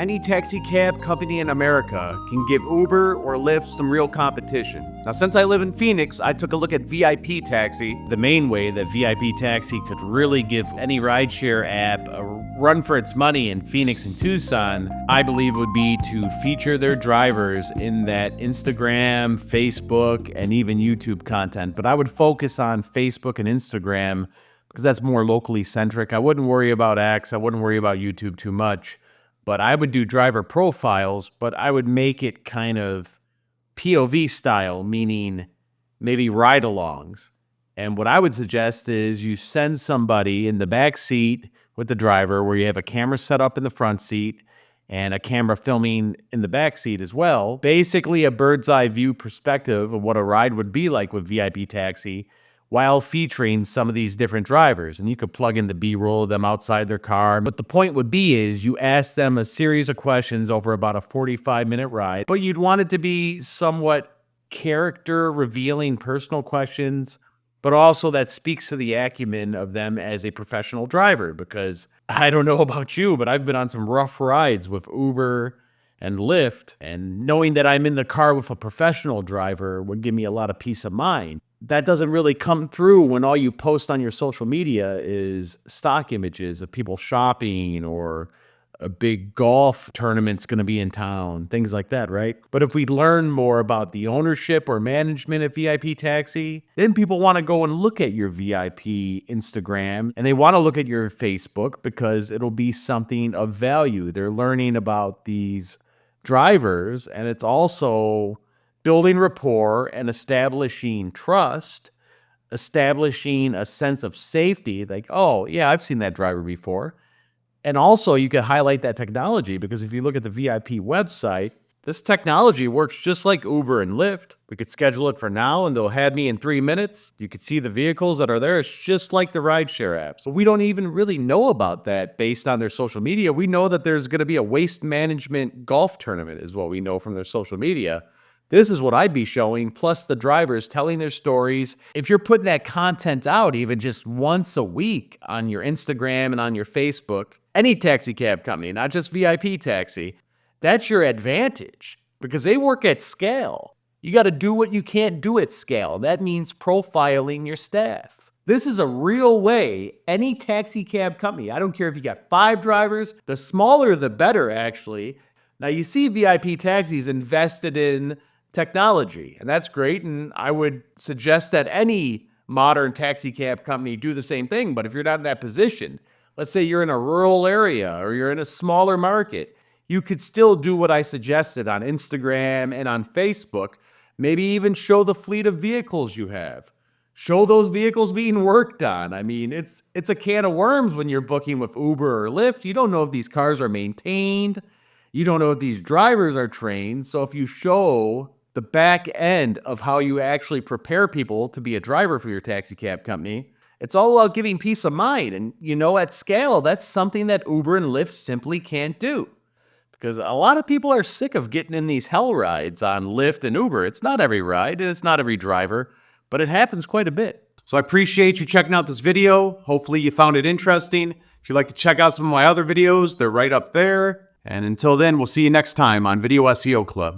Any taxi cab company in America can give Uber or Lyft some real competition. Now, since I live in Phoenix, I took a look at VIP Taxi. The main way that VIP Taxi could really give any rideshare app a run for its money in Phoenix and Tucson, I believe would be to feature their drivers in that Instagram, Facebook, and even YouTube content. But I would focus on Facebook and Instagram because that's more locally centric. I wouldn't worry about X. I wouldn't worry about YouTube too much. But I would do driver profiles, but I would make it kind of POV style, meaning maybe ride-alongs. And what I would suggest is you send somebody in the back seat with the driver where you have a camera set up in the front seat and a camera filming in the back seat as well. Basically a bird's eye view perspective of what a ride would be like with VIP Taxi, while featuring some of these different drivers. And you could plug in the B-roll of them outside their car. But the point would be is you ask them a series of questions over about a 45-minute ride, but you'd want it to be somewhat character revealing personal questions, but also that speaks to the acumen of them as a professional driver. Because I don't know about you, but I've been on some rough rides with Uber and Lyft, and knowing that I'm in the car with a professional driver would give me a lot of peace of mind. That doesn't really come through when all you post on your social media is stock images of people shopping or a big golf tournament's going to be in town, things like that, right? But if we learn more about the ownership or management of VIP Taxi, then people want to go and look at your VIP Instagram and they want to look at your Facebook because it'll be something of value. They're learning about these drivers, and it's also building rapport and establishing trust, establishing a sense of safety, like, oh, yeah, I've seen that driver before. And also, you could highlight that technology because if you look at the VIP website, this technology works just like Uber and Lyft. We could schedule it for now and they'll have me in 3 minutes. You could see the vehicles that are there. It's just like the rideshare app. So we don't even really know about that based on their social media. We know that there's going to be a waste management golf tournament is what we know from their social media. This is what I'd be showing, plus the drivers telling their stories. If you're putting that content out even just once a week on your Instagram and on your Facebook, any taxi cab company, not just VIP Taxi, that's your advantage because they work at scale. You got to do what you can't do at scale. That means profiling your staff. This is a real way any taxi cab company, I don't care if you got 5 drivers, the smaller the better actually. Now you see VIP Taxis invested in technology, and that's great, and I would suggest that any modern taxi cab company do the same thing. But if you're not in that position, let's say you're in a rural area or you're in a smaller market, you could still do what I suggested on Instagram and on Facebook. Maybe even show the fleet of vehicles you have. Show those vehicles being worked on. I mean, it's a can of worms when you're booking with Uber or Lyft. You don't know if these cars are maintained. You don't know if these drivers are trained. So if you show the back end of how you actually prepare people to be a driver for your taxi cab company, it's all about giving peace of mind. And at scale, that's something that Uber and Lyft simply can't do. Because a lot of people are sick of getting in these hell rides on Lyft and Uber. It's not every ride, and it's not every driver, but it happens quite a bit. So I appreciate you checking out this video. Hopefully you found it interesting. If you'd like to check out some of my other videos, they're right up there. And until then, we'll see you next time on Video SEO Club.